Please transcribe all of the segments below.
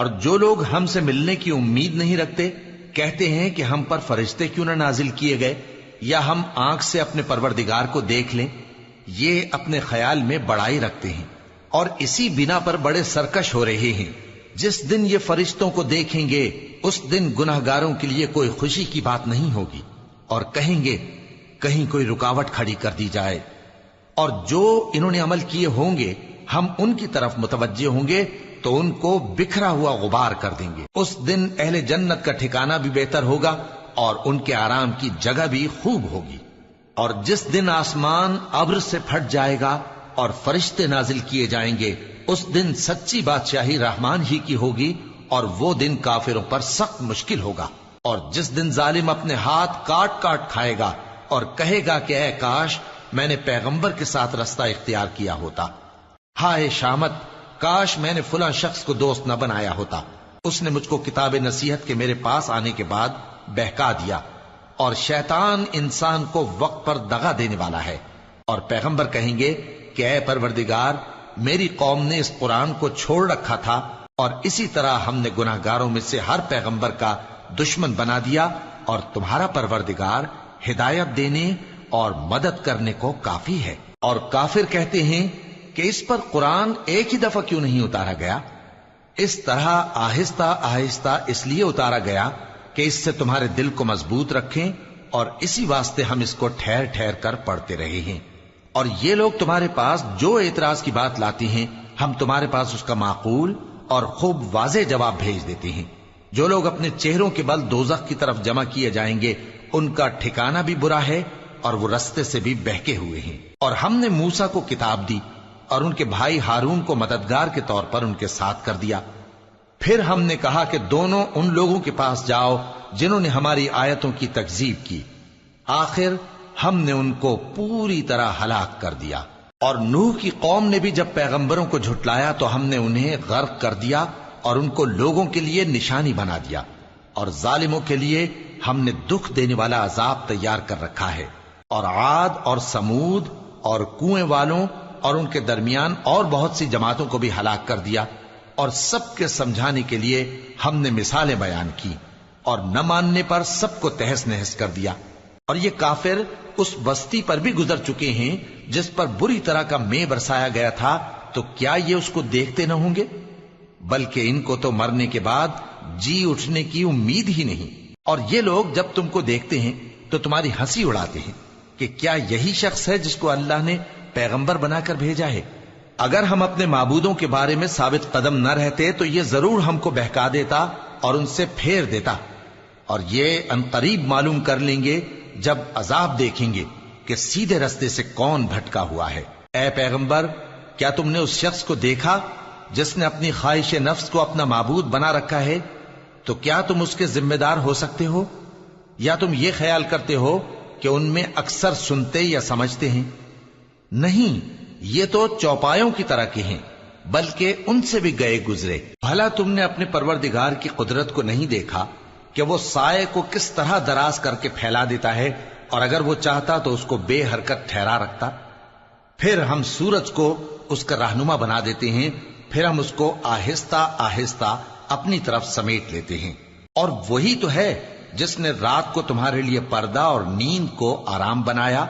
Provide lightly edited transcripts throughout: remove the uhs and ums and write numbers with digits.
اور جو لوگ ہم سے ملنے کی امید نہیں رکھتے کہتے ہیں کہ ہم پر فرشتے کیوں نہ نازل کیے گئے یا ہم آنکھ سے اپنے پروردگار کو دیکھ لیں. یہ اپنے خیال میں بڑائی رکھتے ہیں اور اسی بنا پر بڑے سرکش ہو رہے ہیں. جس دن یہ فرشتوں کو دیکھیں گے اس دن گناہگاروں کے لیے کوئی خوشی کی بات نہیں ہوگی اور کہیں گے کہیں کوئی رکاوٹ کھڑی کر دی جائے. اور جو انہوں نے عمل کیے ہوں گے ہم ان کی طرف متوجہ ہوں گے تو ان کو بکھرا ہوا غبار کر دیں گے. اس دن اہل جنت کا ٹھکانہ بھی بہتر ہوگا اور ان کے آرام کی جگہ بھی خوب ہوگی. اور جس دن آسمان ابر سے پھٹ جائے گا اور فرشتے نازل کیے جائیں گے اس دن سچی بادشاہی رحمان ہی کی ہوگی اور وہ دن کافروں پر سخت مشکل ہوگا. اور جس دن ظالم اپنے ہاتھ کاٹ کاٹ کھائے گا اور کہے گا کہ اے کاش میں نے پیغمبر کے ساتھ رستہ اختیار کیا ہوتا. ہائے شامت، کاش میں نے فلاں شخص کو دوست نہ بنایا ہوتا. اس نے مجھ کو کتاب نصیحت کے میرے پاس آنے کے بعد بہکا دیا. اور شیطان انسان کو وقت پر دغا دینے والا ہے. اور پیغمبر کہیں گے کہ اے پروردگار، میری قوم نے اس قرآن کو چھوڑ رکھا تھا اور اسی طرح ہم نے گناہگاروں میں سے ہر پیغمبر کا دشمن بنا دیا اور تمہارا پروردگار ہدایت دینے اور مدد کرنے کو کافی ہے. اور کافر کہتے ہیں کہ اس پر قرآن ایک ہی دفعہ کیوں نہیں اتارا گیا؟ اس طرح آہستہ آہستہ اس لیے اتارا گیا کہ اس سے تمہارے دل کو مضبوط رکھیں اور اسی واسطے ہم اس کو ٹھہر ٹھہر کر پڑھتے رہے ہیں. اور یہ لوگ تمہارے پاس جو اعتراض کی بات لاتی ہیں ہم تمہارے پاس اس کا معقول اور خوب واضح جواب بھیج دیتے ہیں. جو لوگ اپنے چہروں کے بل دوزخ کی طرف جمع کیے جائیں گے ان کا ٹھکانہ بھی برا ہے اور وہ رستے سے بھی بہکے ہوئے ہیں. اور ہم نے موسیٰ کو کتاب دی اور ان کے بھائی ہارون کو مددگار کے طور پر ان کے ساتھ کر دیا. پھر ہم نے کہا کہ دونوں ان لوگوں کے پاس جاؤ جنہوں نے ہماری آیتوں کی تکذیب کی. آخر ہم نے ان کو پوری طرح ہلاک کر دیا. اور نوح کی قوم نے بھی جب پیغمبروں کو جھٹلایا تو ہم نے انہیں غرق کر دیا اور ان کو لوگوں کے لیے نشانی بنا دیا. اور ظالموں کے لیے ہم نے دکھ دینے والا عذاب تیار کر رکھا ہے. اور عاد اور سمود اور کنویں والوں اور ان کے درمیان اور بہت سی جماعتوں کو بھی ہلاک کر دیا. اور سب کے سمجھانے کے لیے ہم نے مثالیں بیان کی اور نہ ماننے پر سب کو تہس نہس کر دیا. اور یہ کافر اس بستی پر بھی گزر چکے ہیں جس پر بری طرح کا مے برسایا گیا تھا، تو کیا یہ اس کو دیکھتے نہ ہوں گے؟ بلکہ ان کو تو مرنے کے بعد جی اٹھنے کی امید ہی نہیں. اور یہ لوگ جب تم کو دیکھتے ہیں تو تمہاری ہنسی اڑاتے ہیں کہ کیا یہی شخص ہے جس کو اللہ نے پیغمبر بنا کر بھیجا ہے؟ اگر ہم اپنے معبودوں کے بارے میں ثابت قدم نہ رہتے تو یہ ضرور ہم کو بہکا دیتا اور ان سے پھیر دیتا. اور یہ انقریب معلوم کر لیں گے جب عذاب دیکھیں گے کہ سیدھے رستے سے کون بھٹکا ہوا ہے. اے پیغمبر، کیا تم نے اس شخص کو دیکھا جس نے اپنی خواہش نفس کو اپنا معبود بنا رکھا ہے؟ تو کیا تم اس کے ذمہ دار ہو سکتے ہو؟ یا تم یہ خیال کرتے ہو کہ ان میں اکثر سنتے یا سمجھتے ہیں؟ نہیں، یہ تو چوپایوں کی طرح کے ہیں، بلکہ ان سے بھی گئے گزرے. بھلا تم نے اپنے پروردگار کی قدرت کو نہیں دیکھا کہ وہ سائے کو کس طرح دراز کر کے پھیلا دیتا ہے اور اگر وہ چاہتا تو اس کو بے حرکت ٹھہرا رکھتا؟ پھر ہم سورج کو اس کا رہنما بنا دیتے ہیں، پھر ہم اس کو آہستہ آہستہ اپنی طرف سمیٹ لیتے ہیں. اور وہی تو ہے جس نے رات کو تمہارے لیے پردہ اور نیند کو آرام بنایا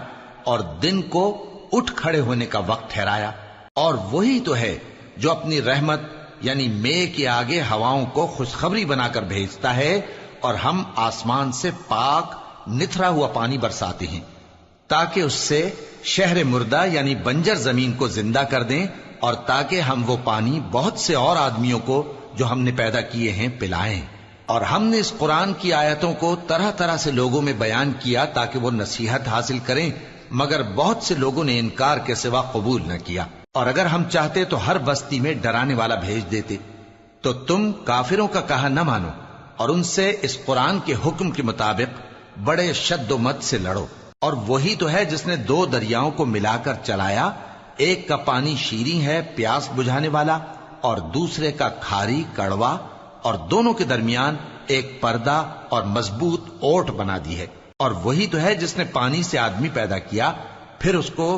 اور دن کو اٹھ کھڑے ہونے کا وقت ٹھہرایا. اور وہی تو ہے جو اپنی رحمت یعنی مے کے آگے ہواؤں کو خوشخبری بنا کر بھیجتا ہے اور ہم آسمان سے پاک نتھرا ہوا پانی برساتے ہیں تاکہ اس سے شہر مردہ یعنی بنجر زمین کو زندہ کر دیں اور تاکہ ہم وہ پانی بہت سے اور آدمیوں کو جو ہم نے پیدا کیے ہیں پلائیں. اور ہم نے اس قرآن کی آیتوں کو طرح طرح سے لوگوں میں بیان کیا تاکہ وہ نصیحت حاصل کریں، مگر بہت سے لوگوں نے انکار کے سوا قبول نہ کیا. اور اگر ہم چاہتے تو ہر بستی میں ڈرانے والا بھیج دیتے. تو تم کافروں کا کہا نہ مانو اور ان سے اس قرآن کے حکم کے مطابق بڑے شد و مت سے لڑو. اور وہی تو ہے جس نے دو دریاؤں کو ملا کر چلایا، ایک کا پانی شیریں ہے پیاس بجھانے والا اور دوسرے کا کھاری کڑوا، اور دونوں کے درمیان ایک پردہ اور مضبوط اوٹ بنا دی ہے. اور وہی تو ہے جس نے پانی سے آدمی پیدا کیا، پھر اس کو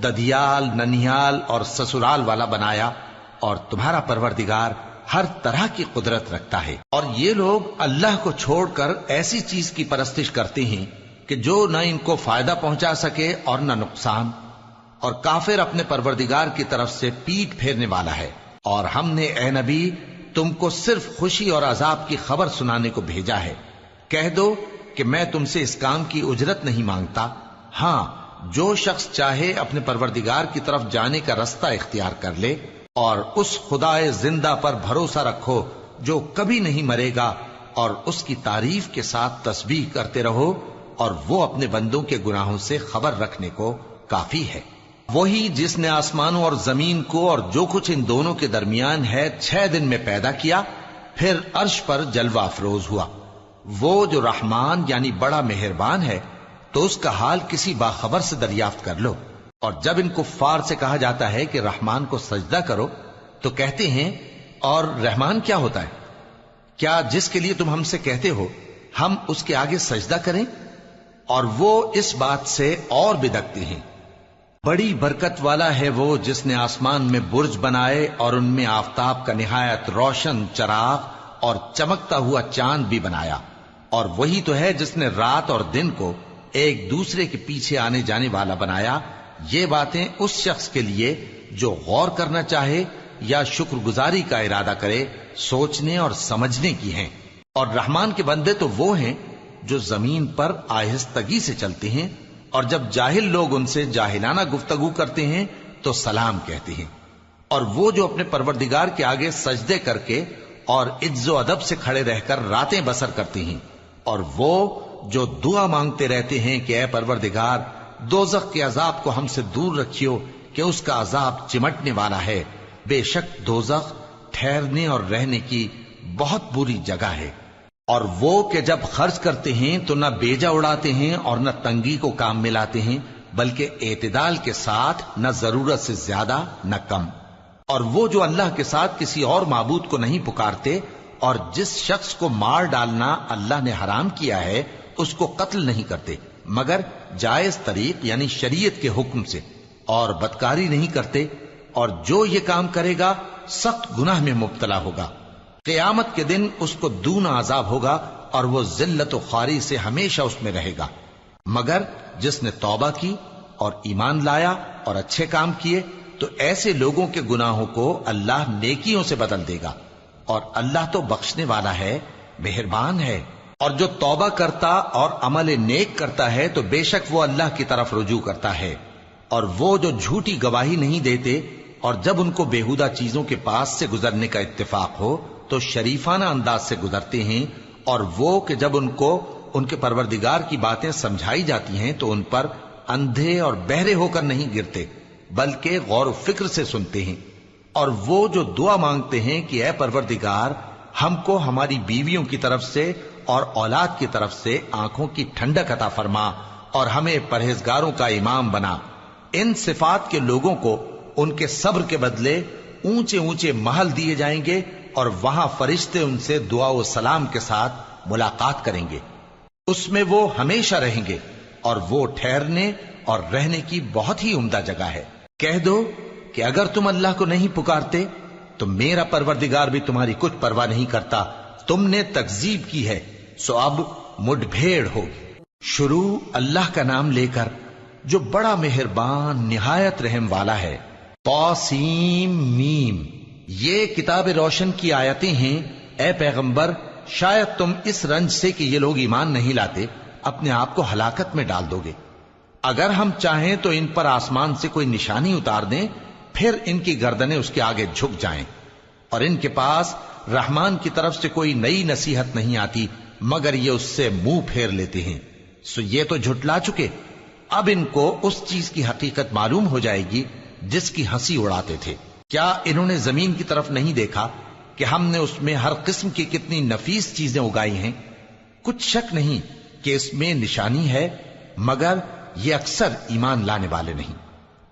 ددھیال، ننھیال اور سسرال والا بنایا. اور تمہارا پروردگار ہر طرح کی قدرت رکھتا ہے۔ اور یہ لوگ اللہ کو چھوڑ کر ایسی چیز کی پرستش کرتے ہیں کہ جو نہ ان کو فائدہ پہنچا سکے اور نہ نقصان، اور کافر اپنے پروردگار کی طرف سے پیٹ پھیرنے والا ہے۔ اور ہم نے اے نبی تم کو صرف خوشی اور عذاب کی خبر سنانے کو بھیجا ہے۔ کہہ دو کہ میں تم سے اس کام کی اجرت نہیں مانگتا، ہاں جو شخص چاہے اپنے پروردگار کی طرف جانے کا رستہ اختیار کر لے، اور اس خدائے زندہ پر بھروسہ رکھو جو کبھی نہیں مرے گا، اور اس کی تعریف کے ساتھ تسبیح کرتے رہو، اور وہ اپنے بندوں کے گناہوں سے خبر رکھنے کو کافی ہے۔ وہی جس نے آسمانوں اور زمین کو اور جو کچھ ان دونوں کے درمیان ہے 6 دن میں پیدا کیا، پھر عرش پر جلوہ افروز ہوا۔ وہ جو رحمان یعنی بڑا مہربان ہے، تو اس کا حال کسی باخبر سے دریافت کر لو۔ اور جب ان کفار سے کہا جاتا ہے کہ رحمان کو سجدہ کرو، تو کہتے ہیں اور رحمان کیا ہوتا ہے؟ کیا جس کے لیے تم ہم سے کہتے ہو ہم اس کے آگے سجدہ کریں؟ اور وہ اس بات سے اور بدکتے ہیں۔ بڑی برکت والا ہے وہ جس نے آسمان میں برج بنائے اور ان میں آفتاب کا نہایت روشن چراغ اور چمکتا ہوا چاند بھی بنایا۔ اور وہی تو ہے جس نے رات اور دن کو ایک دوسرے کے پیچھے آنے جانے والا بنایا۔ یہ باتیں اس شخص کے لیے جو غور کرنا چاہے یا شکر گزاری کا ارادہ کرے سوچنے اور سمجھنے کی ہیں۔ اور رحمان کے بندے تو وہ ہیں جو زمین پر آہستگی سے چلتے ہیں، اور جب جاہل لوگ ان سے جاہلانہ گفتگو کرتے ہیں تو سلام کہتے ہیں۔ اور وہ جو اپنے پروردگار کے آگے سجدے کر کے اور عز و ادب سے کھڑے رہ کر راتیں بسر کرتے ہیں، اور وہ جو دعا مانگتے رہتے ہیں کہ اے پروردگار دوزخ کے عذاب کو ہم سے دور رکھیو کہ اس کا عذاب چمٹنے والا ہے۔ بے شک دوزخ ٹھہرنے اور رہنے کی بہت بری جگہ ہے۔ اور وہ کہ جب خرچ کرتے ہیں تو نہ بیجا اڑاتے ہیں اور نہ تنگی کو کام میں لاتے ہیں، بلکہ اعتدال کے ساتھ، نہ ضرورت سے زیادہ نہ کم۔ اور وہ جو اللہ کے ساتھ کسی اور معبود کو نہیں پکارتے، اور جس شخص کو مار ڈالنا اللہ نے حرام کیا ہے اس کو قتل نہیں کرتے مگر جائز طریق یعنی شریعت کے حکم سے، اور بدکاری نہیں کرتے، اور جو یہ کام کرے گا سخت گناہ میں مبتلا ہوگا۔ قیامت کے دن اس کو دونا عذاب ہوگا، اور وہ ذلت و خواری سے ہمیشہ اس میں رہے گا، مگر جس نے توبہ کی اور ایمان لایا اور اچھے کام کیے تو ایسے لوگوں کے گناہوں کو اللہ نیکیوں سے بدل دے گا، اور اللہ تو بخشنے والا ہے، مہربان ہے۔ اور جو توبہ کرتا اور عمل نیک کرتا ہے تو بے شک وہ اللہ کی طرف رجوع کرتا ہے۔ اور وہ جو جھوٹی گواہی نہیں دیتے، اور جب ان کو بیہودہ چیزوں کے پاس سے گزرنے کا اتفاق ہو تو شریفانہ انداز سے گزرتے ہیں، اور وہ کہ جب ان کو ان کے پروردگار کی باتیں سمجھائی جاتی ہیں تو ان پر اندھے اور بہرے ہو کر نہیں گرتے بلکہ غور و فکر سے سنتے ہیں۔ اور وہ جو دعا مانگتے ہیں کہ اے پروردگار ہم کو ہماری بیویوں کی طرف سے اور اولاد کی طرف سے آنکھوں کی ٹھنڈک عطا فرما، اور ہمیں پرہیزگاروں کا امام بنا۔ ان صفات کے لوگوں کو ان کے صبر کے بدلے اونچے اونچے محل دیے جائیں گے، اور وہاں فرشتے ان سے دعا و سلام کے ساتھ ملاقات کریں گے۔ اس میں وہ ہمیشہ رہیں گے، اور وہ ٹھہرنے اور رہنے کی بہت ہی عمدہ جگہ ہے۔ کہہ دو کہ اگر تم اللہ کو نہیں پکارتے تو میرا پروردگار بھی تمہاری کچھ پرواہ نہیں کرتا۔ تم نے تکذیب کی ہے سو اب مڈ بھیڑ ہوگی۔ شروع اللہ کا نام لے کر جو بڑا مہربان نہایت رحم والا ہے۔ طاسیم میم، یہ کتاب روشن کی آیتیں ہیں۔ اے پیغمبر شاید تم اس رنج سے کہ یہ لوگ ایمان نہیں لاتے اپنے آپ کو ہلاکت میں ڈال دو گے۔ اگر ہم چاہیں تو ان پر آسمان سے کوئی نشانی اتار دیں، پھر ان کی گردنیں اس کے آگے جھک جائیں، اور ان کے پاس رحمان کی طرف سے کوئی نئی نصیحت نہیں آتی مگر یہ اس سے منہ پھیر لیتے ہیں۔ سو یہ تو جھٹلا چکے، اب ان کو اس چیز کی حقیقت معلوم ہو جائے گی جس کی ہنسی اڑاتے تھے۔ کیا انہوں نے زمین کی طرف نہیں دیکھا کہ ہم نے اس میں ہر قسم کی کتنی نفیس چیزیں اگائی ہیں؟ کچھ شک نہیں کہ اس میں نشانی ہے، مگر یہ اکثر ایمان لانے والے نہیں۔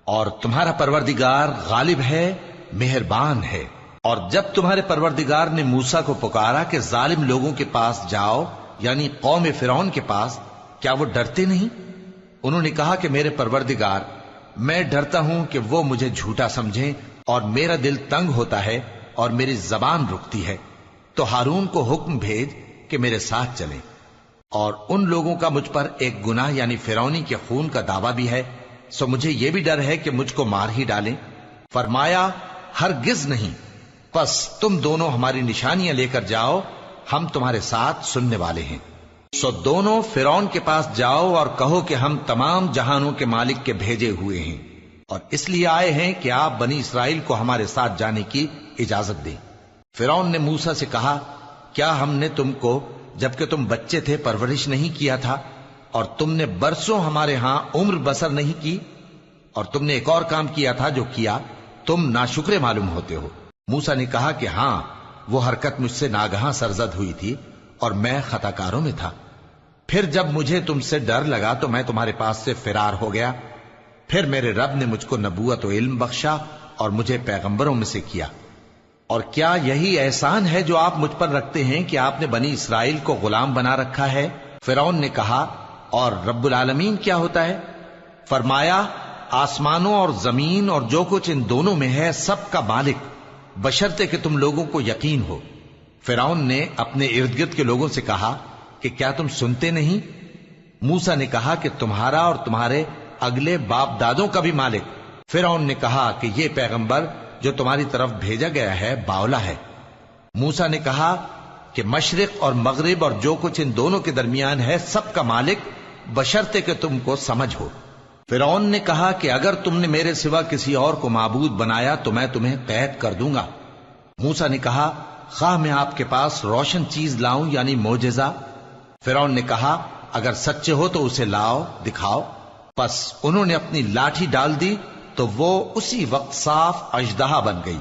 اور تمہارا پروردگار غالب ہے، مہربان ہے۔ اور جب تمہارے پروردگار نے موسیٰ کو پکارا کہ ظالم لوگوں کے پاس جاؤ، یعنی قوم فرعون کے پاس، کیا وہ ڈرتے نہیں؟ انہوں نے کہا کہ میرے پروردگار، میں ڈرتا ہوں کہ وہ مجھے جھوٹا سمجھیں، اور میرا دل تنگ ہوتا ہے اور میری زبان رکتی ہے، تو ہارون کو حکم بھیج کہ میرے ساتھ چلیں۔ اور ان لوگوں کا مجھ پر ایک گناہ یعنی فرعونی کے خون کا دعویٰ بھی ہے، سو مجھے یہ بھی ڈر ہے کہ مجھ کو مار ہی ڈالیں۔ فرمایا ہرگز نہیں، پس تم دونوں ہماری نشانیاں لے کر جاؤ، ہم تمہارے ساتھ سننے والے ہیں۔ سو دونوں فرعون کے پاس جاؤ اور کہو کہ ہم تمام جہانوں کے مالک کے بھیجے ہوئے ہیں، اور اس لیے آئے ہیں کہ آپ بنی اسرائیل کو ہمارے ساتھ جانے کی اجازت دیں۔ فرعون نے موسیٰ سے کہا، کیا ہم نے تم کو جبکہ تم بچے تھے پرورش نہیں کیا تھا، اور تم نے برسوں ہمارے ہاں عمر بسر نہیں کی؟ اور تم نے ایک اور کام کیا تھا جو کیا، تم ناشکرے معلوم ہوتے ہو۔ موسیٰ نے کہا کہ ہاں، وہ حرکت مجھ سے ناگہاں سرزد ہوئی تھی اور میں خطا کاروں میں تھا۔ پھر جب مجھے تم سے ڈر لگا تو میں تمہارے پاس سے فرار ہو گیا۔ پھر میرے رب نے مجھ کو نبوت و علم بخشا اور مجھے پیغمبروں میں سے کیا۔ اور کیا یہی احسان ہے جو آپ مجھ پر رکھتے ہیں کہ آپ نے بنی اسرائیل کو غلام بنا رکھا ہے؟ فرعون نے کہا، اور رب العالمین کیا ہوتا ہے؟ فرمایا، آسمانوں اور زمین اور جو کچھ ان دونوں میں ہے سب کا مالک، بشرطے کہ تم لوگوں کو یقین ہو۔ فرعون نے اپنے ارد گرد کے لوگوں سے کہا کہ کیا تم سنتے نہیں؟ موسیٰ نے کہا کہ تمہارا اور تمہارے اگلے باپ دادوں کا بھی مالک۔ فرعون نے کہا کہ یہ پیغمبر جو تمہاری طرف بھیجا گیا ہے باولا ہے۔ موسیٰ نے کہا کہ مشرق اور مغرب اور جو کچھ ان دونوں کے درمیان ہے سب کا مالک، بشرطے کہ تم کو سمجھ ہو۔ فرعون نے کہا کہ اگر تم نے میرے سوا کسی اور کو معبود بنایا تو میں تمہیں قید کر دوں گا۔ موسیٰ نے کہا، خواہ میں آپ کے پاس روشن چیز لاؤں یعنی معجزہ؟ فرعون نے کہا، اگر سچے ہو تو اسے لاؤ، دکھاؤ۔ پس انہوں نے اپنی لاٹھی ڈال دی تو وہ اسی وقت صاف اژدہا بن گئی،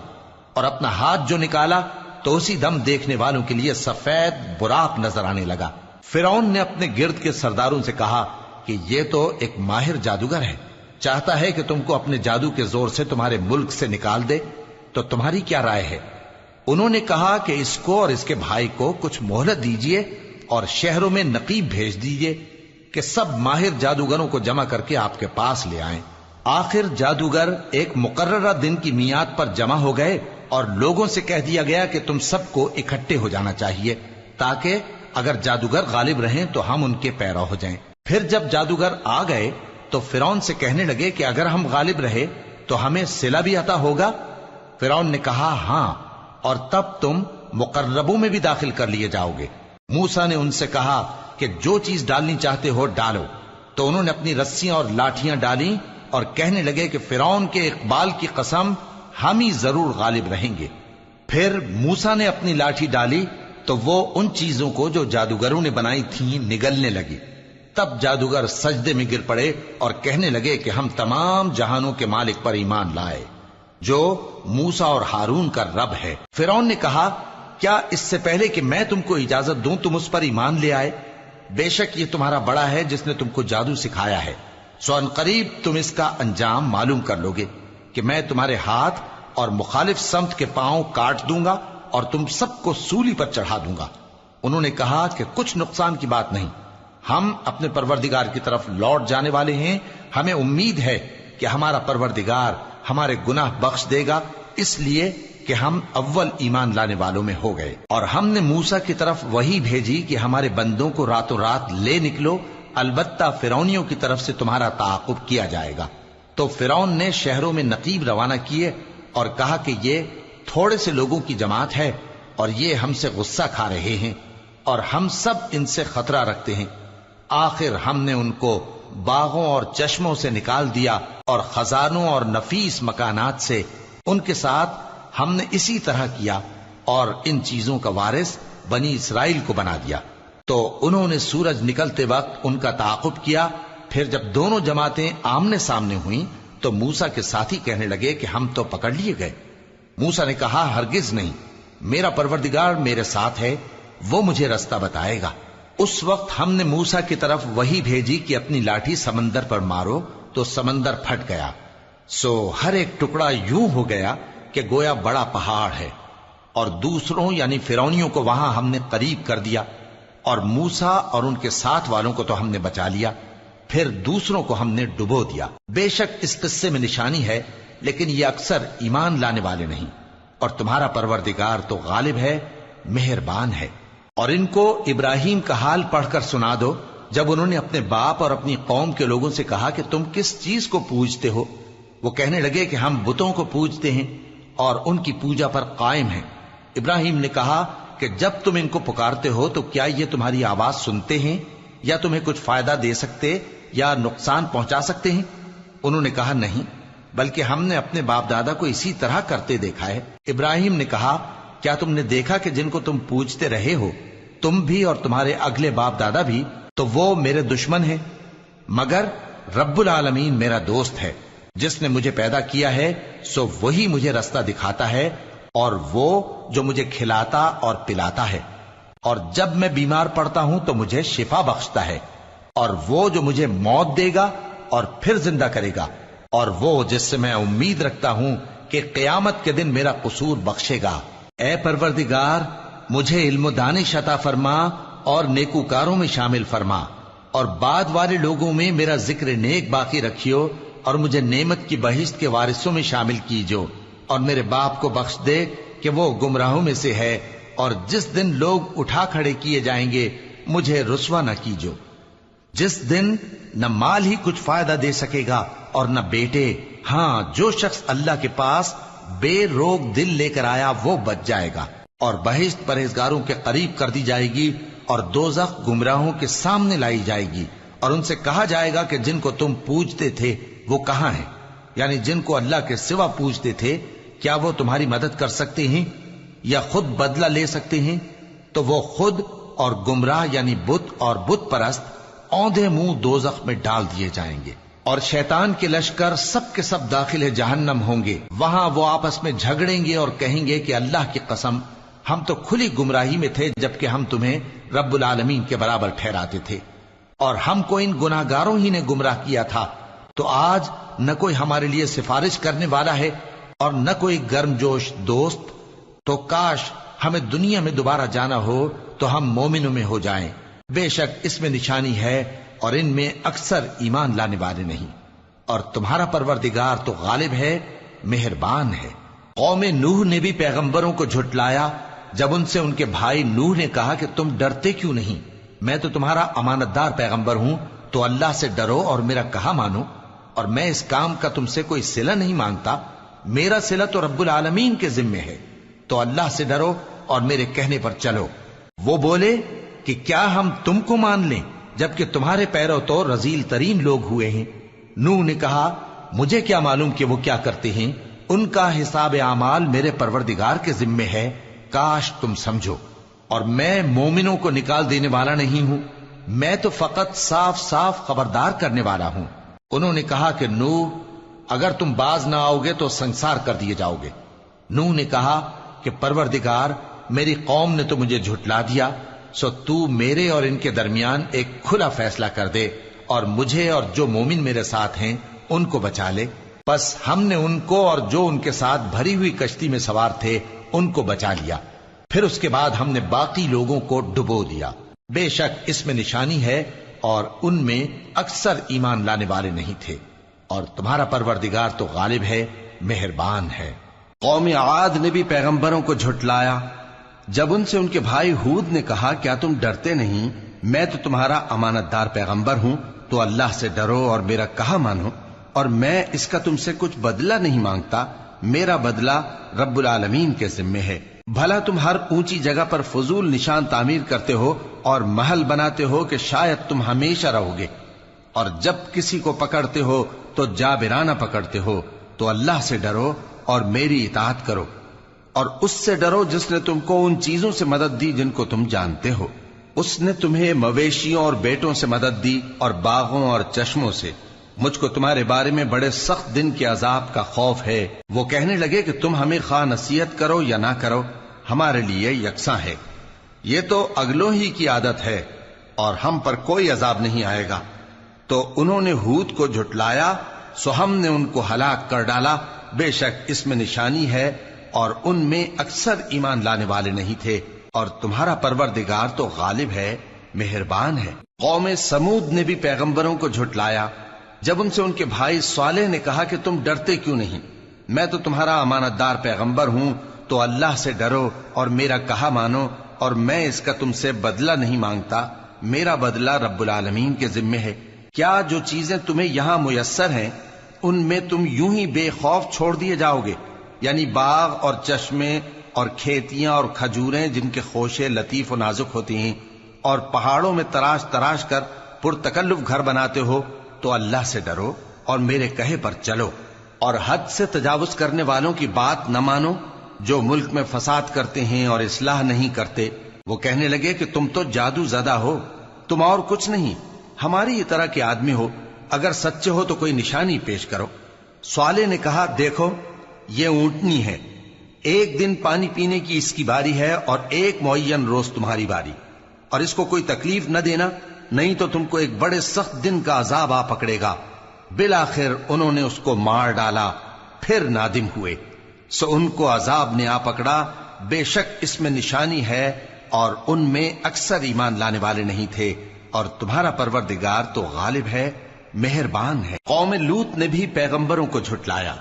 اور اپنا ہاتھ جو نکالا تو اسی دم دیکھنے والوں کے لیے سفید براق نظر آنے لگا۔ فرعون نے اپنے گرد کے سرداروں سے کہا کہ یہ تو ایک ماہر جادوگر ہے، چاہتا ہے کہ تم کو اپنے جادو کے زور سے تمہارے ملک سے نکال دے، تو تمہاری کیا رائے ہے؟ انہوں نے کہا کہ اس کو اور اس کے بھائی کو کچھ مہلت دیجیے اور شہروں میں نقیب بھیج دیجیے کہ سب ماہر جادوگروں کو جمع کر کے آپ کے پاس لے آئیں۔ آخر جادوگر ایک مقررہ دن کی میعاد پر جمع ہو گئے اور لوگوں سے کہہ دیا گیا کہ تم سب کو اکٹھے ہو جانا چاہیے تاکہ اگر جادوگر غالب رہیں تو ہم ان کے پیرو ہو جائیں۔ پھر جب جادوگر آ گئے تو فرعون سے کہنے لگے کہ اگر ہم غالب رہے تو ہمیں صلہ بھی عطا ہوگا؟ فرعون نے کہا، ہاں، اور تب تم مقربوں میں بھی داخل کر لیے جاؤ گے۔ موسیٰ نے ان سے کہا کہ جو چیز ڈالنی چاہتے ہو ڈالو، تو انہوں نے اپنی رسیاں اور لاٹھیاں ڈالیں اور کہنے لگے کہ فرعون کے اقبال کی قسم، ہم ہی ضرور غالب رہیں گے۔ پھر موسیٰ نے اپنی لاٹھی ڈالی تو وہ ان چیزوں کو جو جادوگروں نے بنائی تھیں نگلنے لگی۔ تب جادوگر سجدے میں گر پڑے اور کہنے لگے کہ ہم تمام جہانوں کے مالک پر ایمان لائے جو موسیٰ اور ہارون کا رب ہے۔ فرعون نے کہا، کیا اس سے پہلے کہ میں تم کو اجازت دوں تم اس پر ایمان لے آئے؟ بے شک یہ تمہارا بڑا ہے جس نے تم کو جادو سکھایا ہے، سو ان قریب تم اس کا انجام معلوم کر لوگے کہ میں تمہارے ہاتھ اور مخالف سمت کے پاؤں کاٹ دوں گا اور تم سب کو سولی پر چڑھا دوں گا۔ انہوں نے کہا کہ کچھ نقصان کی بات نہیں، ہم اپنے پروردگار کی طرف لوٹ جانے والے ہیں، ہمیں امید ہے کہ ہمارا پروردگار ہمارے گناہ بخش دے گا، اس لیے کہ ہم اول ایمان لانے والوں میں ہو گئے۔ اور ہم نے موسیٰ کی طرف وحی بھیجی کہ ہمارے بندوں کو راتوں رات لے نکلو، البتہ فرعونیوں کی طرف سے تمہارا تعاقب کیا جائے گا۔ تو فرعون نے شہروں میں نقیب روانہ کیے اور کہا کہ یہ تھوڑے سے لوگوں کی جماعت ہے اور یہ ہم سے غصہ کھا رہے ہیں اور ہم سب ان سے خطرہ رکھتے ہیں۔ آخر ہم نے ان کو باغوں اور چشموں سے نکال دیا اور خزانوں اور نفیس مکانات سے، ان کے ساتھ ہم نے اسی طرح کیا اور ان چیزوں کا وارث بنی اسرائیل کو بنا دیا۔ تو انہوں نے سورج نکلتے وقت ان کا تعاقب کیا۔ پھر جب دونوں جماعتیں آمنے سامنے ہوئیں تو موسیٰ کے ساتھی کہنے لگے کہ ہم تو پکڑ لیے گئے۔ موسیٰ نے کہا، ہرگز نہیں، میرا پروردگار میرے ساتھ ہے، وہ مجھے رستہ بتائے گا۔ اس وقت ہم نے موسیٰ کی طرف وحی بھیجی کہ اپنی لاٹھی سمندر پر مارو، تو سمندر پھٹ گیا، سو ہر ایک ٹکڑا یوں ہو گیا کہ گویا بڑا پہاڑ ہے، اور دوسروں یعنی فرعونیوں کو وہاں ہم نے قریب کر دیا، اور موسیٰ اور ان کے ساتھ والوں کو تو ہم نے بچا لیا، پھر دوسروں کو ہم نے ڈبو دیا۔ بے شک اس قصے میں نشانی ہے، لیکن یہ اکثر ایمان لانے والے نہیں۔ اور تمہارا پروردگار تو غالب ہے، مہربان ہے۔ اور ان کو ابراہیم کا حال پڑھ کر سنا دو جب انہوں نے اپنے باپ اور اپنی قوم کے لوگوں سے کہا کہ تم کس چیز کو پوجتے ہو؟ وہ کہنے لگے کہ ہم بتوں کو پوجتے ہیں اور ان کی پوجا پر قائم ہیں۔ ابراہیم نے کہا کہ جب تم ان کو پکارتے ہو تو کیا یہ تمہاری آواز سنتے ہیں یا تمہیں کچھ فائدہ دے سکتے یا نقصان پہنچا سکتے ہیں؟ انہوں نے کہا نہیں، بلکہ ہم نے اپنے باپ دادا کو اسی طرح کرتے دیکھا ہے۔ ابراہیم نے کہا کیا تم نے دیکھا کہ جن کو تم پوجتے رہے ہو تم بھی اور تمہارے اگلے باپ دادا بھی، تو وہ میرے دشمن ہیں، مگر رب العالمین میرا دوست ہے۔ جس نے مجھے پیدا کیا ہے سو وہی مجھے رستہ دکھاتا ہے، اور وہ جو مجھے کھلاتا اور پلاتا ہے، اور جب میں بیمار پڑتا ہوں تو مجھے شفا بخشتا ہے، اور وہ جو مجھے موت دے گا اور پھر زندہ کرے گا، اور وہ جس سے میں امید رکھتا ہوں کہ قیامت کے دن میرا قصور بخشے گا۔ اے پروردگار، مجھے علم و دانش عطا فرما اور نیکوکاروں میں شامل فرما، اور بعد والے لوگوں میں میرا ذکر نیک باقی رکھیو، اور مجھے نعمت کی بہشت کے وارثوں میں شامل کیجو، اور میرے باپ کو بخش دے کہ وہ گمراہوں میں سے ہے، اور جس دن لوگ اٹھا کھڑے کیے جائیں گے مجھے رسوا نہ کیجو، جس دن نہ مال ہی کچھ فائدہ دے سکے گا اور نہ بیٹے۔ ہاں، جو شخص اللہ کے پاس بے روک دل لے کر آیا وہ بچ جائے گا، اور بہشت پرہیزگاروں کے قریب کر دی جائے گی، اور دوزخ گمراہوں کے سامنے لائی جائے گی، اور ان سے کہا جائے گا کہ جن کو تم پوجتے تھے وہ کہاں ہیں؟ یعنی جن کو اللہ کے سوا پوجتے تھے، کیا وہ تمہاری مدد کر سکتے ہیں یا خود بدلہ لے سکتے ہیں؟ تو وہ خود اور گمراہ یعنی بت اور بت پرست اوندھے منہ دوزخ میں ڈال دیے جائیں گے، اور شیطان کے لشکر سب کے سب داخل جہنم ہوں گے۔ وہاں وہ آپس میں جھگڑیں گے اور کہیں گے کہ اللہ کی قسم، ہم تو کھلی گمراہی میں تھے جبکہ ہم تمہیں رب العالمین کے برابر ٹھہراتے تھے، اور ہم کو ان گناہگاروں ہی نے گمراہ کیا تھا۔ تو آج نہ کوئی ہمارے لیے سفارش کرنے والا ہے اور نہ کوئی گرم جوش دوست، تو کاش ہمیں دنیا میں دوبارہ جانا ہو تو ہم مومنوں میں ہو جائیں۔ بے شک اس میں نشانی ہے اور ان میں اکثر ایمان لانے والے نہیں، اور تمہارا پروردگار تو غالب ہے، مہربان ہے۔ قوم نوح نے بھی پیغمبروں کو جھٹلایا جب ان سے ان کے بھائی نوح نے کہا کہ تم ڈرتے کیوں نہیں؟ میں تو تمہارا امانت دار پیغمبر ہوں، تو اللہ سے ڈرو اور میرا کہا مانو، اور میں اس کام کا تم سے کوئی صلہ نہیں مانگتا، میرا صلہ تو رب العالمین کے ذمے ہے، تو اللہ سے ڈرو اور میرے کہنے پر چلو۔ وہ بولے کہ کیا ہم تم کو مان لیں جبکہ تمہارے پیرو تو رذیل ترین لوگ ہوئے ہیں؟ نوح نے کہا مجھے کیا معلوم کہ وہ کیا کرتے ہیں، ان کا حساب اعمال میرے پروردگار کے ذمے ہے، کاش تم سمجھو۔ اور میں مومنوں کو نکال دینے والا نہیں ہوں، میں تو فقط صاف صاف خبردار کرنے والا ہوں۔ انہوں نے کہا کہ نوح، اگر تم باز نہ آؤ گے تو سنسار کر دیے جاؤ گے۔ نوح نے کہا کہ پروردگار، میری قوم نے تو مجھے جھٹلا دیا، سو تو میرے اور ان کے درمیان ایک کھلا فیصلہ کر دے، اور مجھے اور جو مومن میرے ساتھ ہیں ان کو بچا لے۔ بس ہم نے ان کو اور جو ان کے ساتھ بھری ہوئی کشتی میں سوار تھے ان کو بچا لیا، پھر اس کے بعد ہم نے باقی لوگوں کو ڈبو دیا۔ بے شک اس میں نشانی ہے اور ان میں اکثر ایمان لانے والے نہیں تھے، اور تمہارا پروردگار تو غالب ہے، مہربان ہے۔ قوم عاد نے بھی پیغمبروں کو جھٹلایا جب ان سے ان کے بھائی ہود نے کہا کیا تم ڈرتے نہیں؟ میں تو تمہارا امانت دار پیغمبر ہوں، تو اللہ سے ڈرو اور میرا کہا مانو، اور میں اس کا تم سے کچھ بدلہ نہیں مانگتا، میرا بدلہ رب العالمین کے ذمے ہے۔ بھلا تم ہر اونچی جگہ پر فضول نشان تعمیر کرتے ہو اور محل بناتے ہو کہ شاید تم ہمیشہ رہو گے، اور جب کسی کو پکڑتے ہو تو جابرانہ پکڑتے ہو، تو اللہ سے ڈرو اور میری اطاعت کرو، اور اس سے ڈرو جس نے تم کو ان چیزوں سے مدد دی جن کو تم جانتے ہو۔ اس نے تمہیں مویشیوں اور بیٹوں سے مدد دی اور باغوں اور چشموں سے۔ مجھ کو تمہارے بارے میں بڑے سخت دن کے عذاب کا خوف ہے۔ وہ کہنے لگے کہ تم ہمیں خواہ نصیحت کرو یا نہ کرو، ہمارے لیے یکساں ہے، یہ تو اگلوں ہی کی عادت ہے، اور ہم پر کوئی عذاب نہیں آئے گا۔ تو انہوں نے ہود کو جھٹلایا، سو ہم نے ان کو ہلاک کر ڈالا۔ بے شک اس میں نشانی ہے اور ان میں اکثر ایمان لانے والے نہیں تھے، اور تمہارا پروردگار تو غالب ہے، مہربان ہے۔ قوم سمود نے بھی پیغمبروں کو جھٹلایا جب ان سے ان کے بھائی صالح نے کہا کہ تم ڈرتے کیوں نہیں؟ میں تو تمہارا امانت دار پیغمبر ہوں، تو اللہ سے ڈرو اور میرا کہا مانو، اور میں اس کا تم سے بدلہ نہیں مانگتا، میرا بدلہ رب العالمین کے ذمے ہے۔ کیا جو چیزیں تمہیں یہاں میسر ہیں ان میں تم یوں ہی بے خوف چھوڑ دیے جاؤ گے؟ یعنی باغ اور چشمے اور کھیتیاں اور کھجوریں جن کے خوشے لطیف و نازک ہوتی ہیں، اور پہاڑوں میں تراش تراش کر پرتکلف گھر بناتے ہو، تو اللہ سے ڈرو اور میرے کہے پر چلو، اور حد سے تجاوز کرنے والوں کی بات نہ مانو جو ملک میں فساد کرتے ہیں اور اصلاح نہیں کرتے۔ وہ کہنے لگے کہ تم تو جادو زدہ ہو، تم اور کچھ نہیں، ہماری طرح کے آدمی ہو، اگر سچے ہو تو کوئی نشانی پیش کرو۔ صالح نے کہا دیکھو یہ اونٹنی ہے، ایک دن پانی پینے کی اس کی باری ہے اور ایک معین روز تمہاری باری، اور اس کو کوئی تکلیف نہ دینا، نہیں تو تم کو ایک بڑے سخت دن کا عذاب آ پکڑے گا۔ بالآخر انہوں نے اس کو مار ڈالا، پھر نادم ہوئے، سو ان کو عذاب نے آ پکڑا، بے شک اس میں نشانی ہے، اور ان میں اکثر ایمان لانے والے نہیں تھے، اور تمہارا پروردگار تو غالب ہے، مہربان ہے۔ قوم لوط نے بھی پیغمبروں کو جھٹلایا۔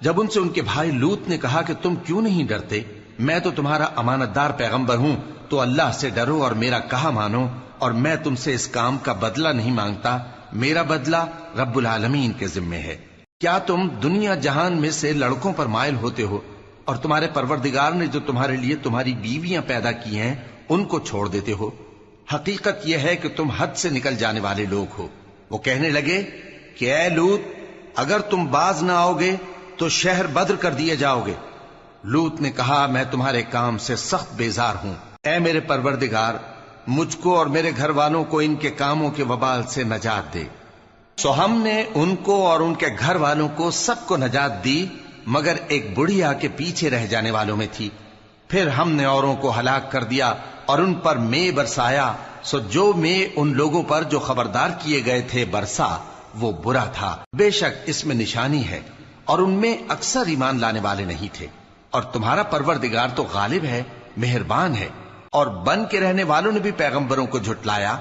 جب ان سے ان کے بھائی لوط نے کہا کہ تم کیوں نہیں ڈرتے، میں تو تمہارا امانت دار پیغمبر ہوں، تو اللہ سے ڈرو اور میرا کہا مانو، اور میں تم سے اس کام کا بدلہ نہیں مانگتا، میرا بدلہ رب العالمین کے ذمے ہے۔ کیا تم دنیا جہان میں سے لڑکوں پر مائل ہوتے ہو، اور تمہارے پروردگار نے جو تمہارے لیے تمہاری بیویاں پیدا کی ہیں ان کو چھوڑ دیتے ہو؟ حقیقت یہ ہے کہ تم حد سے نکل جانے والے لوگ ہو۔ وہ کہنے لگے کہ اے لوط، اگر تم باز نہ آؤ گے تو شہر بدر کر دیے جاؤ گے۔ لوط نے کہا میں تمہارے کام سے سخت بیزار ہوں، اے میرے پروردگار مجھ کو اور میرے گھر والوں کو ان کے کاموں کے وبال سے نجات دے۔ سو ہم نے ان کو اور ان کے گھر والوں کو سب کو نجات دی، مگر ایک بڑھیا کے پیچھے رہ جانے والوں میں تھی۔ پھر ہم نے اوروں کو ہلاک کر دیا اور ان پر مے برسایا، سو جو مے ان لوگوں پر جو خبردار کیے گئے تھے برسا، وہ برا تھا۔ بے شک اس میں نشانی ہے، اور ان میں اکثر ایمان لانے والے نہیں تھے، اور تمہارا پروردگار تو غالب ہے، مہربان ہے۔ اور بن کے رہنے والوں نے بھی پیغمبروں کو جھٹلایا۔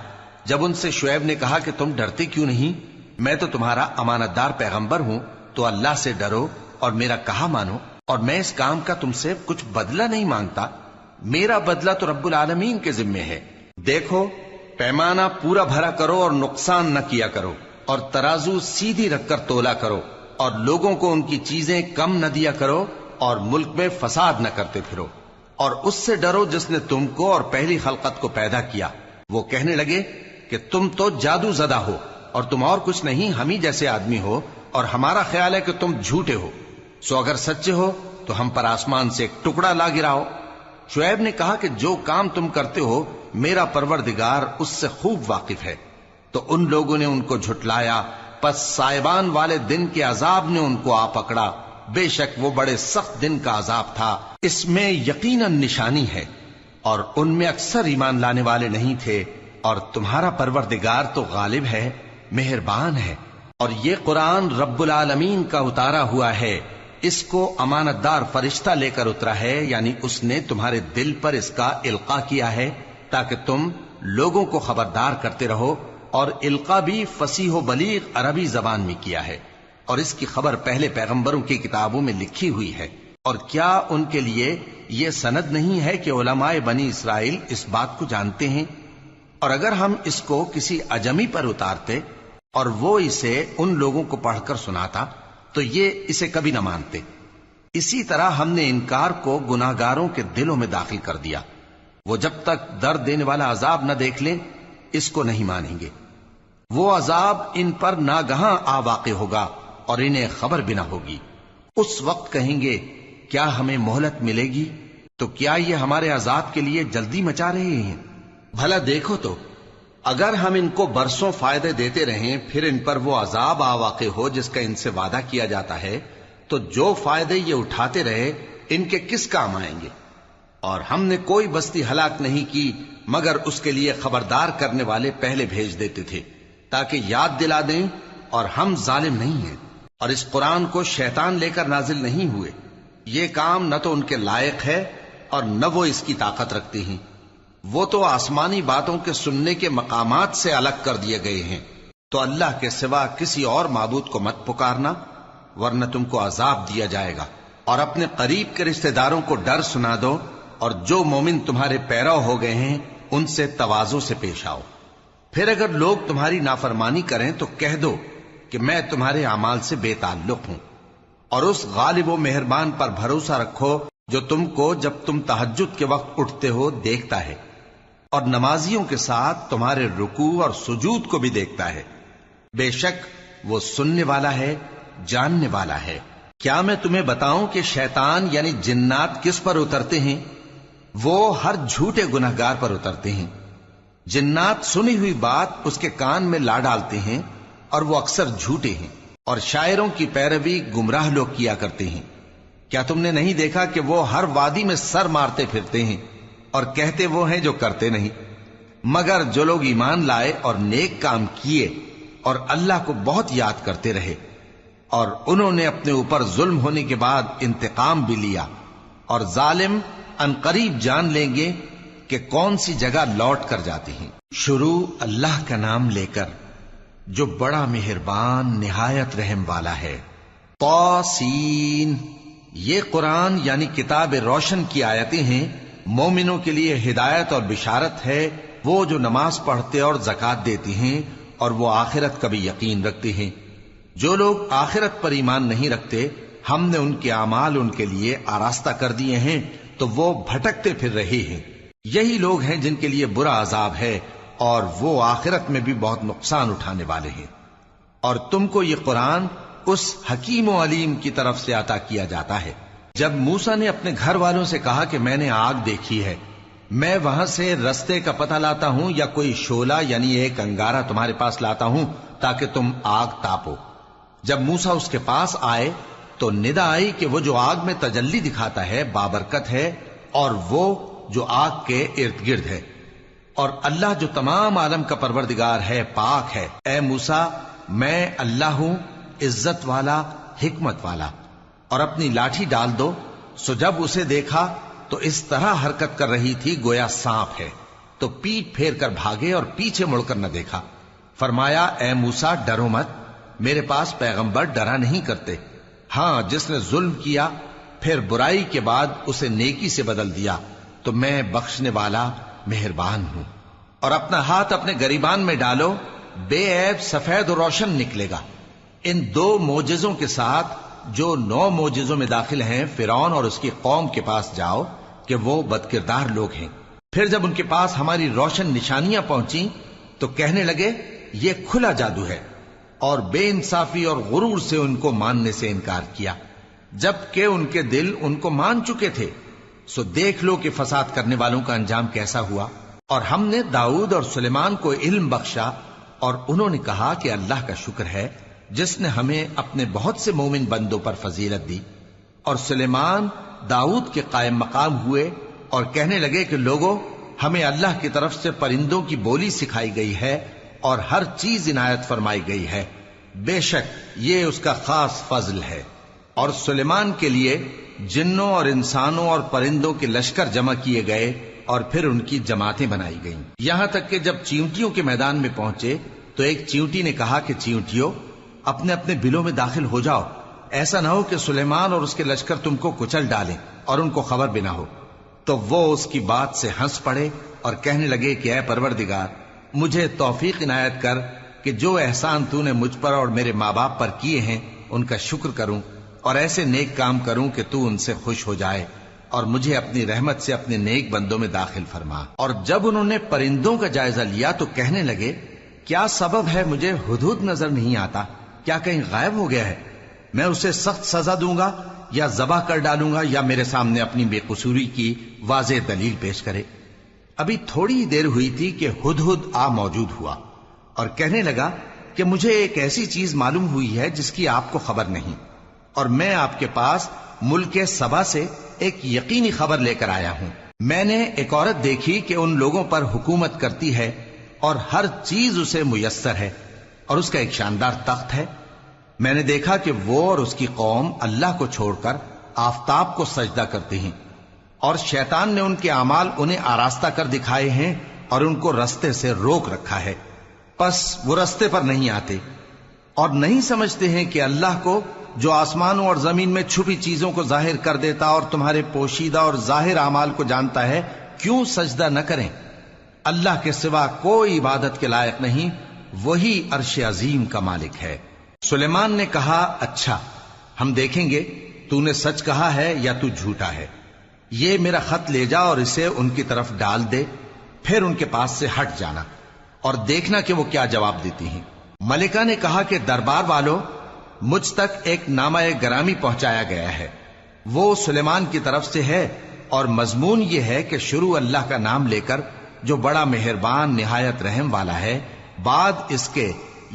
جب ان سے شعیب نے کہا کہ تم ڈرتے کیوں نہیں، میں تو تمہارا امانت دار پیغمبر ہوں، تو اللہ سے ڈرو اور میرا کہا مانو، اور میں اس کام کا تم سے کچھ بدلہ نہیں مانگتا، میرا بدلہ تو رب العالمین کے ذمے ہے۔ دیکھو پیمانہ پورا بھرا کرو اور نقصان نہ کیا کرو، اور ترازو سیدھی رکھ کر تولا کرو، اور لوگوں کو ان کی چیزیں کم نہ دیا کرو، اور ملک میں فساد نہ کرتے پھرو، اور اس سے ڈرو جس نے تم کو اور پہلی خلقت کو پیدا کیا۔ وہ کہنے لگے کہ تم تو جادو زدہ ہو، اور تم اور کچھ نہیں، ہم ہی جیسے آدمی ہو، اور ہمارا خیال ہے کہ تم جھوٹے ہو، سو اگر سچے ہو تو ہم پر آسمان سے ایک ٹکڑا لا گراؤ۔ شعیب نے کہا کہ جو کام تم کرتے ہو میرا پروردگار اس سے خوب واقف ہے۔ تو ان لوگوں نے ان کو جھٹلایا، پس سائبان والے دن کے عذاب نے ان کو آ پکڑا، بے شک وہ بڑے سخت دن کا عذاب تھا، اس میں یقیناً نشانی ہے، اور ان میں اکثر ایمان لانے والے نہیں تھے، اور تمہارا پروردگار تو غالب ہے، مہربان ہے۔ اور یہ قرآن رب العالمین کا اتارا ہوا ہے، اس کو امانت دار فرشتہ لے کر اترا ہے، یعنی اس نے تمہارے دل پر اس کا القاء کیا ہے تاکہ تم لوگوں کو خبردار کرتے رہو، اور القاء بھی فصیح و بلیغ عربی زبان میں کیا ہے، اور اس کی خبر پہلے پیغمبروں کی کتابوں میں لکھی ہوئی ہے۔ اور کیا ان کے لیے یہ سند نہیں ہے کہ علماء بنی اسرائیل اس بات کو جانتے ہیں؟ اور اگر ہم اس کو کسی اجمی پر اتارتے اور وہ اسے ان لوگوں کو پڑھ کر سناتا تو یہ اسے کبھی نہ مانتے۔ اسی طرح ہم نے انکار کو گناہگاروں کے دلوں میں داخل کر دیا، وہ جب تک درد دینے والا عذاب نہ دیکھ لیں اس کو نہیں مانیں گے۔ وہ عذاب ان پر ناگہاں آ واقع ہوگا اور انہیں خبر بھی نہ ہوگی۔ اس وقت کہیں گے کیا ہمیں مہلت ملے گی؟ تو کیا یہ ہمارے عذاب کے لیے جلدی مچا رہے ہیں؟ بھلا دیکھو تو اگر ہم ان کو برسوں فائدے دیتے رہیں پھر ان پر وہ عذاب آ واقع ہو جس کا ان سے وعدہ کیا جاتا ہے، تو جو فائدے یہ اٹھاتے رہے ان کے کس کام آئیں گے؟ اور ہم نے کوئی بستی ہلاک نہیں کی مگر اس کے لیے خبردار کرنے والے پہلے بھیج دیتے تھے تاکہ یاد دلا دیں، اور ہم ظالم نہیں ہیں۔ اور اس قرآن کو شیطان لے کر نازل نہیں ہوئے، یہ کام نہ تو ان کے لائق ہے اور نہ وہ اس کی طاقت رکھتے ہیں، وہ تو آسمانی باتوں کے سننے کے مقامات سے الگ کر دیے گئے ہیں۔ تو اللہ کے سوا کسی اور معبود کو مت پکارنا ورنہ تم کو عذاب دیا جائے گا۔ اور اپنے قریب کے رشتہ داروں کو ڈر سنا دو، اور جو مومن تمہارے پیرو ہو گئے ہیں ان سے تواضع سے پیش آؤ۔ پھر اگر لوگ تمہاری نافرمانی کریں تو کہہ دو کہ میں تمہارے اعمال سے بے تعلق ہوں، اور اس غالب و مہربان پر بھروسہ رکھو جو تم کو جب تم تہجد کے وقت اٹھتے ہو دیکھتا ہے، اور نمازیوں کے ساتھ تمہارے رکوع اور سجود کو بھی دیکھتا ہے۔ بے شک وہ سننے والا ہے، جاننے والا ہے۔ کیا میں تمہیں بتاؤں کہ شیطان یعنی جنات کس پر اترتے ہیں؟ وہ ہر جھوٹے گنہگار پر اترتے ہیں۔ جنات سنی ہوئی بات اس کے کان میں لا ڈالتے ہیں، اور وہ اکثر جھوٹے ہیں، اور شاعروں کی پیروی گمراہ لوگ کیا کرتے ہیں۔ کیا تم نے نہیں دیکھا کہ وہ ہر وادی میں سر مارتے پھرتے ہیں، اور کہتے وہ ہیں جو کرتے نہیں؟ مگر جو لوگ ایمان لائے اور نیک کام کیے اور اللہ کو بہت یاد کرتے رہے، اور انہوں نے اپنے اوپر ظلم ہونے کے بعد انتقام بھی لیا، اور ظالم عنقریب جان لیں گے کہ کون سی جگہ لوٹ کر جاتے ہیں۔ شروع اللہ کا نام لے کر جو بڑا مہربان نہایت رحم والا ہے۔ طاسین، یہ قرآن یعنی کتاب روشن کی آیتیں ہیں، مومنوں کے لیے ہدایت اور بشارت ہے، وہ جو نماز پڑھتے اور زکوٰۃ دیتے ہیں اور وہ آخرت کا بھی یقین رکھتے ہیں۔ جو لوگ آخرت پر ایمان نہیں رکھتے، ہم نے ان کے اعمال ان کے لیے آراستہ کر دیے ہیں تو وہ بھٹکتے پھر رہے ہیں۔ یہی لوگ ہیں جن کے لیے برا عذاب ہے، اور وہ آخرت میں بھی بہت نقصان اٹھانے والے ہیں۔ اور تم کو یہ قرآن اس حکیم و علیم کی طرف سے عطا کیا جاتا ہے۔ جب موسیٰ نے اپنے گھر والوں سے کہا کہ میں نے آگ دیکھی ہے، میں وہاں سے رستے کا پتہ لاتا ہوں یا کوئی شعلہ یعنی ایک انگارہ تمہارے پاس لاتا ہوں تاکہ تم آگ تاپو۔ جب موسیٰ اس کے پاس آئے تو ندا آئی کہ وہ جو آگ میں تجلی دکھاتا ہے بابرکت ہے، اور وہ جو آگ کے ارد گرد ہے، اور اللہ جو تمام عالم کا پروردگار ہے پاک ہے۔ اے موسیٰ، میں اللہ ہوں، عزت والا، حکمت والا، اور اپنی لاٹھی ڈال دو۔ سو جب اسے دیکھا تو اس طرح حرکت کر رہی تھی گویا سانپ ہے، تو پیٹ پھیر کر بھاگے اور پیچھے مڑ کر نہ دیکھا۔ فرمایا اے موسیٰ ڈرو مت، میرے پاس پیغمبر ڈرا نہیں کرتے۔ ہاں، جس نے ظلم کیا پھر برائی کے بعد اسے نیکی سے بدل دیا تو میں بخشنے والا مہربان ہوں۔ اور اپنا ہاتھ اپنے گریبان میں ڈالو، بے عیب سفید و روشن نکلے گا۔ ان 2 معجزوں کے ساتھ جو 9 معجزوں میں داخل ہیں فرعون اور اس کی قوم کے پاس جاؤ کہ وہ بدکردار لوگ ہیں۔ پھر جب ان کے پاس ہماری روشن نشانیاں پہنچیں تو کہنے لگے یہ کھلا جادو ہے، اور بے انصافی اور غرور سے ان کو ماننے سے انکار کیا، جبکہ ان کے دل ان کو مان چکے تھے۔ سو دیکھ لو کہ فساد کرنے والوں کا انجام کیسا ہوا۔ اور ہم نے داؤد اور سلیمان کو علم بخشا، اور انہوں نے کہا کہ اللہ کا شکر ہے جس نے ہمیں اپنے بہت سے مومن بندوں پر فضیلت دی۔ اور سلیمان داؤد کے قائم مقام ہوئے اور کہنے لگے کہ لوگوں، ہمیں اللہ کی طرف سے پرندوں کی بولی سکھائی گئی ہے اور ہر چیز عنایت فرمائی گئی ہے، بے شک یہ اس کا خاص فضل ہے۔ اور سلیمان کے لیے جنوں اور انسانوں اور پرندوں کے لشکر جمع کیے گئے اور پھر ان کی جماعتیں بنائی گئیں، یہاں تک کہ جب چیونٹیوں کے میدان میں پہنچے تو ایک چیونٹی نے کہا کہ چیونٹیوں، اپنے اپنے بلوں میں داخل ہو جاؤ، ایسا نہ ہو کہ سلیمان اور اس کے لشکر تم کو کچل ڈالیں اور ان کو خبر بھی نہ ہو۔ تو وہ اس کی بات سے ہنس پڑے اور کہنے لگے کہ اے پروردگار، مجھے توفیق عنایت کر کہ جو احسان تو نے مجھ پر اور میرے ماں باپ پر کیے ہیں ان کا شکر کروں، اور ایسے نیک کام کروں کہ تو ان سے خوش ہو جائے، اور مجھے اپنی رحمت سے اپنے نیک بندوں میں داخل فرما۔ اور جب انہوں نے پرندوں کا جائزہ لیا تو کہنے لگے کیا سبب ہے مجھے ہدہد نظر نہیں آتا؟ کیا کہیں غائب ہو گیا ہے؟ میں اسے سخت سزا دوں گا یا ذبح کر ڈالوں گا، یا میرے سامنے اپنی بے قصوری کی واضح دلیل پیش کرے۔ ابھی تھوڑی ہی دیر ہوئی تھی کہ ہدہد آ موجود ہوا اور کہنے لگا کہ مجھے ایک ایسی چیز معلوم ہوئی ہے جس کی آپ کو خبر نہیں، اور میں آپ کے پاس ملک سبا سے ایک یقینی خبر لے کر آیا ہوں۔ میں نے ایک عورت دیکھی کہ ان لوگوں پر حکومت کرتی ہے اور ہر چیز اسے میسر ہے، اور اس کا ایک شاندار تخت ہے۔ میں نے دیکھا کہ وہ اور اس کی قوم اللہ کو چھوڑ کر آفتاب کو سجدہ کرتے ہیں، اور شیطان نے ان کے اعمال انہیں آراستہ کر دکھائے ہیں اور ان کو رستے سے روک رکھا ہے، پس وہ رستے پر نہیں آتے اور نہیں سمجھتے ہیں کہ اللہ کو جو آسمانوں اور زمین میں چھپی چیزوں کو ظاہر کر دیتا اور تمہارے پوشیدہ اور ظاہر اعمال کو جانتا ہے، کیوں سجدہ نہ کریں؟ اللہ کے سوا کوئی عبادت کے لائق نہیں، وہی عرش عظیم کا مالک ہے۔ سلیمان نے کہا، اچھا ہم دیکھیں گے تو نے سچ کہا ہے یا تو جھوٹا ہے۔ یہ میرا خط لے جا اور اسے ان کی طرف ڈال دے، پھر ان کے پاس سے ہٹ جانا اور دیکھنا کہ وہ کیا جواب دیتی ہیں۔ ملکہ نے کہا کہ دربار والوں، مجھ تک ایک نامہ گرامی پہنچایا گیا ہے، وہ سلیمان کی طرف سے ہے، اور مضمون یہ ہے کہ شروع اللہ کا نام لے کر جو بڑا مہربان نہایت رحم والا ہے، بعد اس کے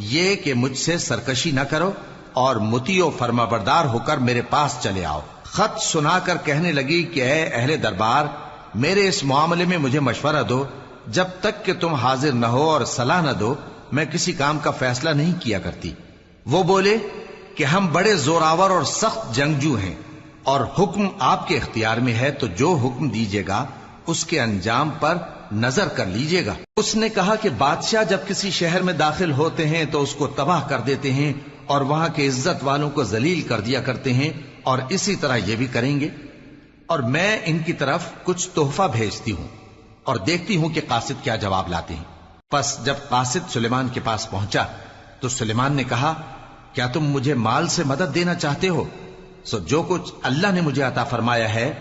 یہ کہ مجھ سے سرکشی نہ کرو اور مطیع و فرما بردار ہو کر میرے پاس چلے آؤ۔ خط سنا کر کہنے لگی کہ اے اہل دربار، میرے اس معاملے میں مجھے مشورہ دو، جب تک کہ تم حاضر نہ ہو اور صلاح نہ دو میں کسی کام کا فیصلہ نہیں کیا کرتی۔ وہ بولے کہ ہم بڑے زوراور اور سخت جنگجو ہیں، اور حکم آپ کے اختیار میں ہے، تو جو حکم دیجیے گا اس کے انجام پر نظر کر لیجیے گا۔ اس نے کہا کہ بادشاہ جب کسی شہر میں داخل ہوتے ہیں تو اس کو تباہ کر دیتے ہیں اور وہاں کے عزت والوں کو ذلیل کر دیا کرتے ہیں، اور اسی طرح یہ بھی کریں گے، اور میں ان کی طرف کچھ تحفہ بھیجتی ہوں اور دیکھتی ہوں کہ قاصد کیا جواب لاتے ہیں۔ پس جب قاصد سلیمان کے پاس پہنچا تو سلیمان نے کہا، کیا تم مجھے مال سے مدد دینا چاہتے ہو؟ سو جو کچھ اللہ نے مجھے عطا فرمایا ہے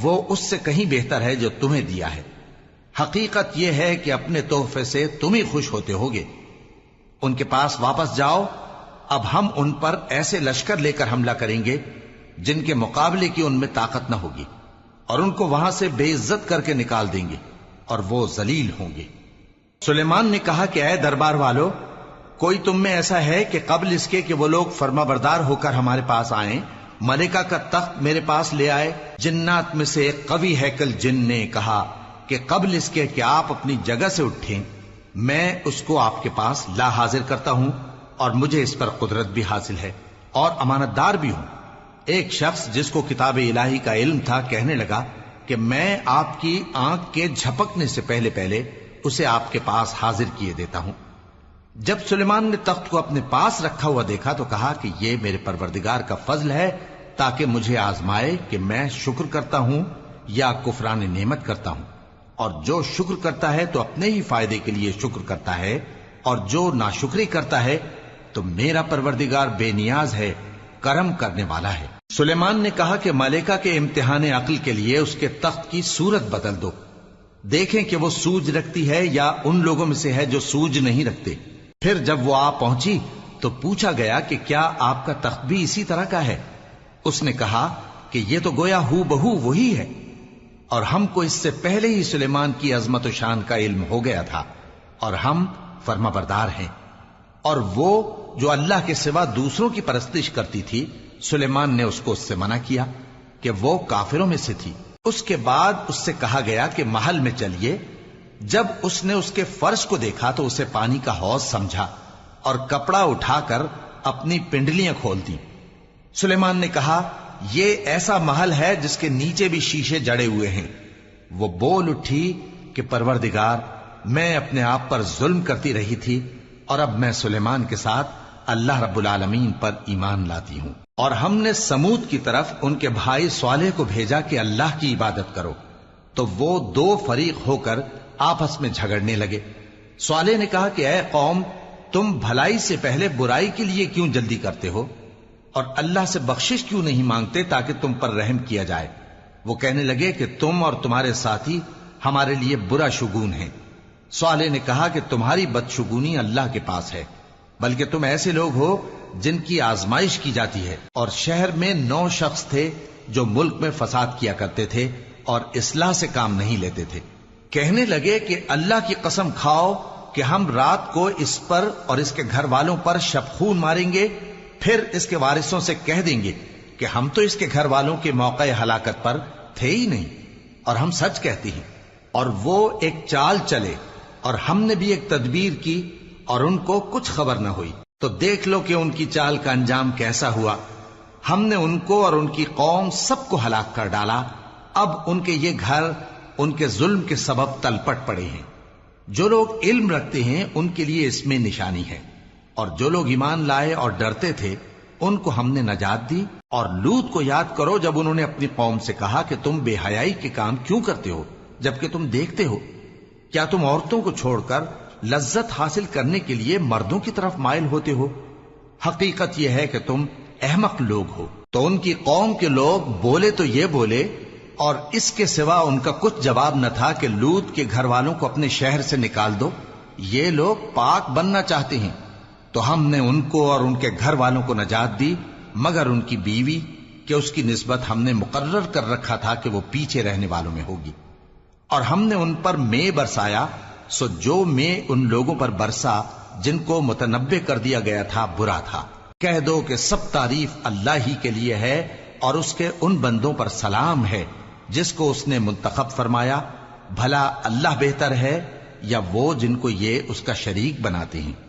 وہ اس سے کہیں بہتر ہے جو تمہیں دیا ہے۔ حقیقت یہ ہے کہ اپنے تحفے سے تم ہی خوش ہوتے ہوگے۔ ان کے پاس واپس جاؤ، اب ہم ان پر ایسے لشکر لے کر حملہ کریں گے جن کے مقابلے کی ان میں طاقت نہ ہوگی، اور ان کو وہاں سے بے عزت کر کے نکال دیں گے اور وہ ذلیل ہوں گے۔ سلیمان نے کہا کہ اے دربار والو، کوئی تم میں ایسا ہے کہ قبل اس کے کہ وہ لوگ فرما بردار ہو کر ہمارے پاس آئیں، ملکہ کا تخت میرے پاس لے آئے؟ جنات میں سے ایک قوی ہیکل جن نے کہا کہ قبل اس کے کہ آپ اپنی جگہ سے اٹھیں میں اس کو آپ کے پاس لا حاضر کرتا ہوں، اور مجھے اس پر قدرت بھی حاصل ہے اور امانت دار بھی ہوں۔ ایک شخص جس کو کتاب الہی کا علم تھا کہنے لگا کہ میں آپ کی آنکھ کے جھپکنے سے پہلے پہلے اسے آپ کے پاس حاضر کیے دیتا ہوں۔ جب سلیمان نے تخت کو اپنے پاس رکھا ہوا دیکھا تو کہا کہ یہ میرے پروردگار کا فضل ہے تاکہ مجھے آزمائے کہ میں شکر کرتا ہوں یا کفران نعمت کرتا ہوں، اور جو شکر کرتا ہے تو اپنے ہی فائدے کے لیے شکر کرتا ہے، اور جو ناشکری کرتا ہے تو میرا پروردگار بے نیاز ہے، کرم کرنے والا ہے۔ سلیمان نے کہا کہ ملکہ کے امتحان عقل کے لیے اس کے تخت کی صورت بدل دو، دیکھیں کہ وہ سوج رکھتی ہے یا ان لوگوں میں سے ہے جو سوج نہیں رکھتے۔ پھر جب وہ آ پہنچی تو پوچھا گیا کہ کیا آپ کا تخت بھی اسی طرح کا ہے؟ اس نے کہا کہ یہ تو گویا ہو بہو وہی ہے، اور ہم کو اس سے پہلے ہی سلیمان کی عظمت و شان کا علم ہو گیا تھا، اور ہم فرما بردار ہیں۔ اور وہ جو اللہ کے سوا دوسروں کی پرستش کرتی تھی، سلیمان نے اس کو اس سے منع کیا کہ وہ کافروں میں سے تھی۔ اس کے بعد اس سے کہا گیا کہ محل میں چلیے۔ جب اس نے اس کے فرش کو دیکھا تو اسے پانی کا حوض سمجھا اور کپڑا اٹھا کر اپنی پنڈلیاں کھول دی۔ سلیمان نے کہا، یہ ایسا محل ہے جس کے نیچے بھی شیشے جڑے ہوئے ہیں۔ وہ بول اٹھی کہ پروردگار، میں اپنے آپ پر ظلم کرتی رہی تھی، اور اب میں سلیمان کے ساتھ اللہ رب العالمین پر ایمان لاتی ہوں۔ اور ہم نے سمود کی طرف ان کے بھائی صالح کو بھیجا کہ اللہ کی عبادت کرو، تو وہ دو فریق ہو کر آپس میں جھگڑنے لگے۔ صالح نے کہا کہ اے قوم، تم بھلائی سے پہلے برائی کے لیے کیوں جلدی کرتے ہو، اور اللہ سے بخشش کیوں نہیں مانگتے تاکہ تم پر رحم کیا جائے؟ وہ کہنے لگے کہ تم اور تمہارے ساتھی ہمارے لیے برا شگون ہیں۔ صالح نے کہا کہ تمہاری بدشگونی اللہ کے پاس ہے، بلکہ تم ایسے لوگ ہو جن کی آزمائش کی جاتی ہے۔ اور شہر میں 9 شخص تھے جو ملک میں فساد کیا کرتے تھے اور اصلاح سے کام نہیں لیتے تھے۔ کہنے لگے کہ اللہ کی قسم کھاؤ کہ ہم رات کو اس پر اور اس کے گھر والوں پر شبخون ماریں گے، پھر اس کے وارثوں سے کہہ دیں گے کہ ہم تو اس کے گھر والوں کے موقع ہلاکت پر تھے ہی نہیں، اور ہم سچ کہتے ہیں۔ اور وہ ایک چال چلے، اور ہم نے بھی ایک تدبیر کی، اور ان کو کچھ خبر نہ ہوئی۔ تو دیکھ لو کہ ان کی چال کا انجام کیسا ہوا۔ ہم نے ان کو اور ان کی قوم سب کو ہلاک کر ڈالا۔ اب ان کے یہ گھر ان کے ظلم کے سبب تلپٹ پڑے ہیں۔ جو لوگ علم رکھتے ہیں ان کے لیے اس میں نشانی ہے، اور جو لوگ ایمان لائے اور ڈرتے تھے ان کو ہم نے نجات دی۔ اور لوط کو یاد کرو جب انہوں نے اپنی قوم سے کہا کہ تم بے حیائی کے کام کیوں کرتے ہو جبکہ تم دیکھتے ہو؟ کیا تم عورتوں کو چھوڑ کر لذت حاصل کرنے کے لیے مردوں کی طرف مائل ہوتے ہو؟ حقیقت یہ ہے کہ تم احمق لوگ ہو۔ تو ان کی قوم کے لوگ بولے تو یہ بولے، اور اس کے سوا ان کا کچھ جواب نہ تھا کہ لوط کے گھر والوں کو اپنے شہر سے نکال دو، یہ لوگ پاک بننا چاہتے ہیں۔ تو ہم نے ان کو اور ان کے گھر والوں کو نجات دی، مگر ان کی بیوی کہ اس کی نسبت ہم نے مقرر کر رکھا تھا کہ وہ پیچھے رہنے والوں میں ہوگی۔ اور ہم نے ان پر مے برسایا، سو جو مے ان لوگوں پر برسا جن کو متنبع کر دیا گیا تھا برا تھا۔ کہہ دو کہ سب تعریف اللہ ہی کے لیے ہے، اور اس کے ان بندوں پر سلام ہے جس کو اس نے منتخب فرمایا۔ بھلا اللہ بہتر ہے یا وہ جن کو یہ اس کا شریک بناتے ہیں؟